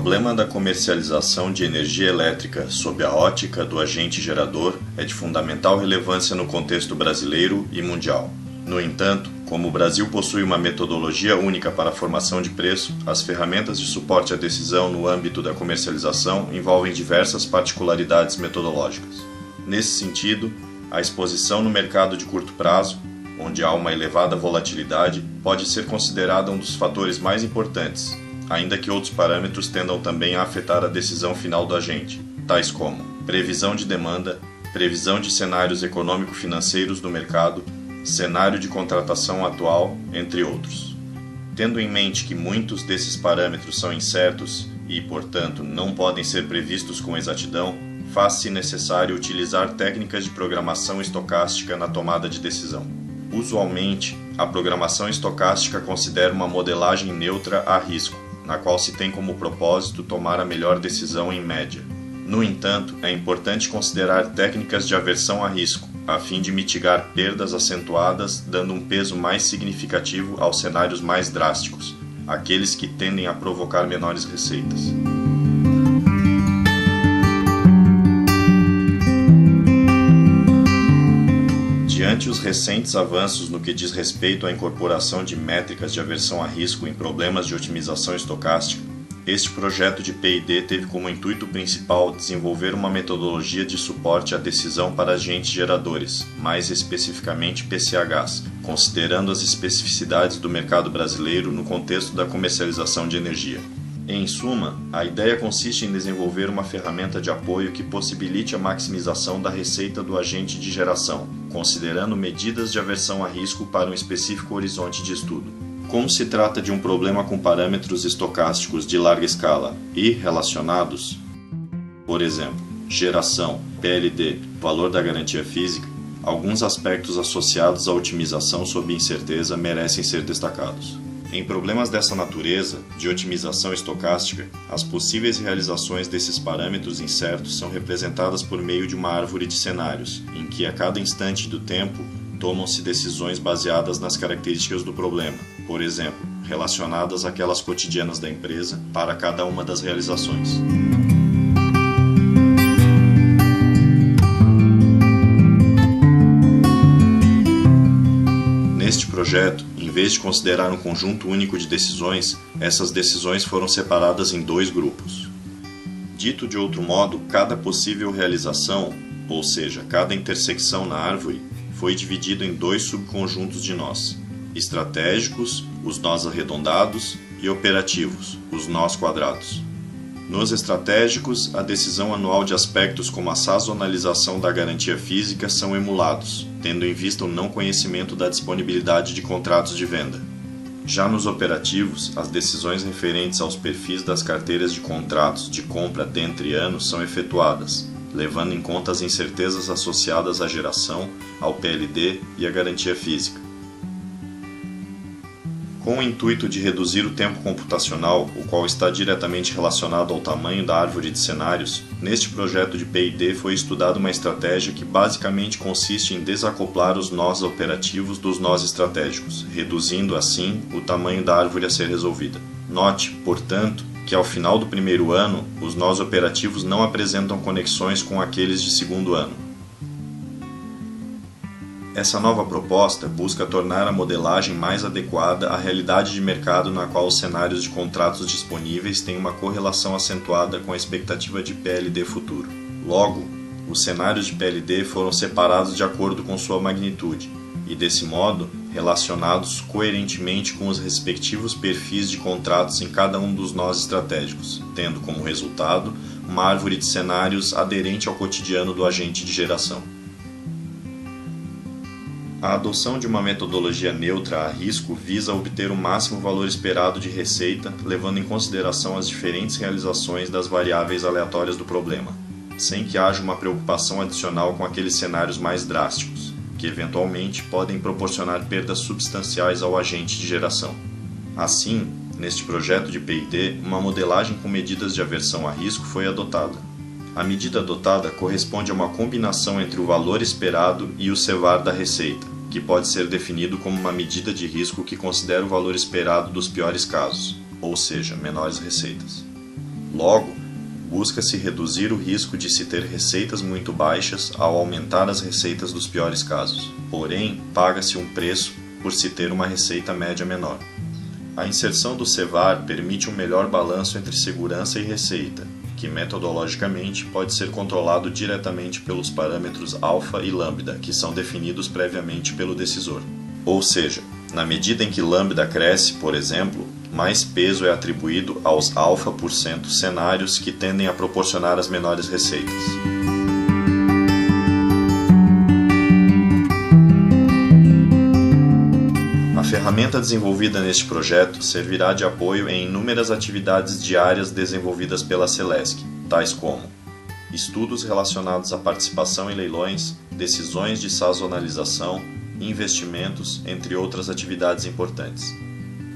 problema da comercialização de energia elétrica sob a ótica do agente gerador é de fundamental relevância no contexto brasileiro e mundial. No entanto, como o Brasil possui uma metodologia única para a formação de preço, as ferramentas de suporte à decisão no âmbito da comercialização envolvem diversas particularidades metodológicas. Nesse sentido, a exposição no mercado de curto prazo, onde há uma elevada volatilidade, pode ser considerada um dos fatores mais importantes, ainda que outros parâmetros tendam também a afetar a decisão final do agente, tais como previsão de demanda, previsão de cenários econômico-financeiros do mercado, cenário de contratação atual, entre outros. Tendo em mente que muitos desses parâmetros são incertos e, portanto, não podem ser previstos com exatidão, faz-se necessário utilizar técnicas de programação estocástica na tomada de decisão. Usualmente, a programação estocástica considera uma modelagem neutra a risco, na qual se tem como propósito tomar a melhor decisão em média. No entanto, é importante considerar técnicas de aversão a risco, a fim de mitigar perdas acentuadas, dando um peso mais significativo aos cenários mais drásticos, aqueles que tendem a provocar menores receitas. Diante os recentes avanços no que diz respeito à incorporação de métricas de aversão a risco em problemas de otimização estocástica, este projeto de P&D teve como intuito principal desenvolver uma metodologia de suporte à decisão para agentes geradores, mais especificamente PCHs, considerando as especificidades do mercado brasileiro no contexto da comercialização de energia. Em suma, a ideia consiste em desenvolver uma ferramenta de apoio que possibilite a maximização da receita do agente de geração, considerando medidas de aversão a risco para um específico horizonte de estudo. Como se trata de um problema com parâmetros estocásticos de larga escala e relacionados, por exemplo, geração, PLD, valor da garantia física, alguns aspectos associados à otimização sob incerteza merecem ser destacados. Em problemas dessa natureza, de otimização estocástica, as possíveis realizações desses parâmetros incertos são representadas por meio de uma árvore de cenários, em que a cada instante do tempo tomam-se decisões baseadas nas características do problema, por exemplo, relacionadas àquelas cotidianas da empresa para cada uma das realizações. Neste projeto, em vez de considerar um conjunto único de decisões, essas decisões foram separadas em dois grupos. Dito de outro modo, cada possível realização, ou seja, cada intersecção na árvore, foi dividido em dois subconjuntos de nós: estratégicos, os nós arredondados, e operativos, os nós quadrados. Nos estratégicos, a decisão anual de aspectos como a sazonalização da garantia física são emulados, tendo em vista o não conhecimento da disponibilidade de contratos de venda. Já nos operativos, as decisões referentes aos perfis das carteiras de contratos de compra dentre anos são efetuadas, levando em conta as incertezas associadas à geração, ao PLD e à garantia física. Com o intuito de reduzir o tempo computacional, o qual está diretamente relacionado ao tamanho da árvore de cenários, neste projeto de P&D foi estudada uma estratégia que basicamente consiste em desacoplar os nós operativos dos nós estratégicos, reduzindo assim o tamanho da árvore a ser resolvida. Note, portanto, que ao final do primeiro ano, os nós operativos não apresentam conexões com aqueles de segundo ano. Essa nova proposta busca tornar a modelagem mais adequada à realidade de mercado na qual os cenários de contratos disponíveis têm uma correlação acentuada com a expectativa de PLD futuro. Logo, os cenários de PLD foram separados de acordo com sua magnitude e, desse modo, relacionados coerentemente com os respectivos perfis de contratos em cada um dos nós estratégicos, tendo como resultado uma árvore de cenários aderente ao cotidiano do agente de geração. A adoção de uma metodologia neutra a risco visa obter o máximo valor esperado de receita, levando em consideração as diferentes realizações das variáveis aleatórias do problema, sem que haja uma preocupação adicional com aqueles cenários mais drásticos, que eventualmente podem proporcionar perdas substanciais ao agente de geração. Assim, neste projeto de P&D, uma modelagem com medidas de aversão a risco foi adotada. A medida adotada corresponde a uma combinação entre o valor esperado e o CVaR da receita, que pode ser definido como uma medida de risco que considera o valor esperado dos piores casos, ou seja, menores receitas. Logo, busca-se reduzir o risco de se ter receitas muito baixas ao aumentar as receitas dos piores casos. Porém, paga-se um preço por se ter uma receita média menor. A inserção do CEVAR permite um melhor balanço entre segurança e receita, que metodologicamente pode ser controlado diretamente pelos parâmetros alfa e lambda, que são definidos previamente pelo decisor. Ou seja, na medida em que lambda cresce, por exemplo, mais peso é atribuído aos alfa% cenários que tendem a proporcionar as menores receitas. A ferramenta desenvolvida neste projeto servirá de apoio em inúmeras atividades diárias desenvolvidas pela Celesc, tais como estudos relacionados à participação em leilões, decisões de sazonalização, investimentos, entre outras atividades importantes.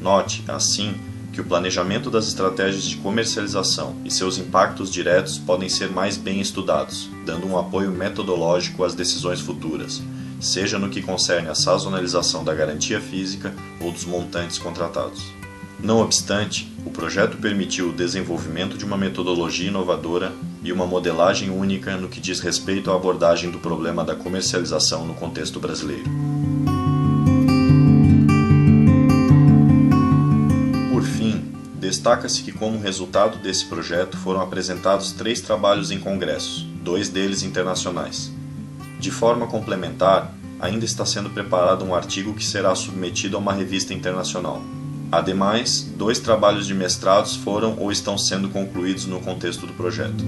Note, assim, que o planejamento das estratégias de comercialização e seus impactos diretos podem ser mais bem estudados, dando um apoio metodológico às decisões futuras, seja no que concerne à sazonalização da garantia física ou dos montantes contratados. Não obstante, o projeto permitiu o desenvolvimento de uma metodologia inovadora e uma modelagem única no que diz respeito à abordagem do problema da comercialização no contexto brasileiro. Por fim, destaca-se que como resultado desse projeto foram apresentados 3 trabalhos em congressos, 2 deles internacionais. De forma complementar, ainda está sendo preparado um artigo que será submetido a uma revista internacional. Ademais, 2 trabalhos de mestrados foram ou estão sendo concluídos no contexto do projeto.